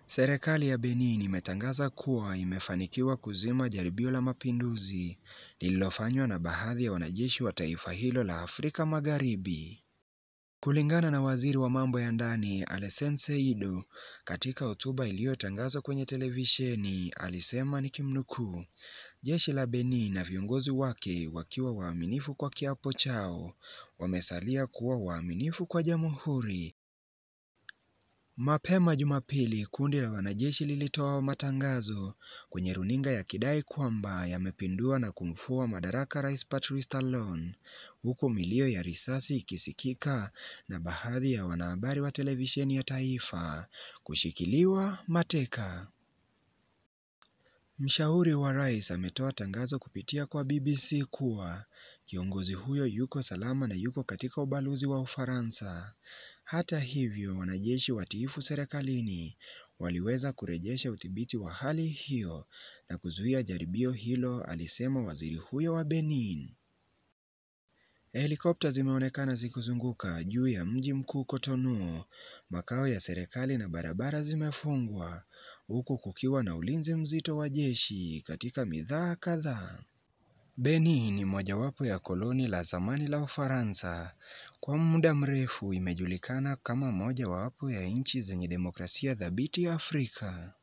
Serikali ya Benin imetangaza kuwa imefanikiwa kuzima jaribio la mapinduzi lililofanywa na baadhi ya wanajeshi wa taifa hilo la Afrika Magharibi. Kulingana na waziri wa mambo ya ndani Alassane Seidu, katika hotuba iliyotangazwa kwenye televisheni, alisema nikimnukuu, jeshi la Benin na viongozi wake wakiwa waaminifu kwa kiapo chao, wamesalia kuwa waaminifu kwa jamhuri. Mapema Jumapili, kundi la wanajeshi lilitoa matangazo kwenye runinga yakidai kwamba yamepindua na kumfua madaraka Rais Patrice Talon, huku milio ya risasi ikisikika na baadhi ya wanahabari wa televisheni ya taifa kushikiliwa mateka. Mshauri wa rais ametoa tangazo kupitia kwa BBC kuwa kiongozi huyo yuko salama na yuko katika ubalozi wa Ufaransa. Hata hivyo, wanajeshi watiifu serikalini waliweza kurejesha udhibiti wa hali hiyo na kuzuia jaribio hilo, alisema waziri huyo wa Benin. Helikopta zimeonekana zikizunguka juu ya mji mkuu Cotonou, makao ya serikali, na barabara zimefungwa, huku kukiwa na ulinzi mzito wa jeshi katika mitaa kadhaa. Benin ni mojawapo ya koloni la zamani la Ufaransa. Kwa muda mrefu imejulikana kama mojawapo ya nchi zenye demokrasia thabiti Afrika.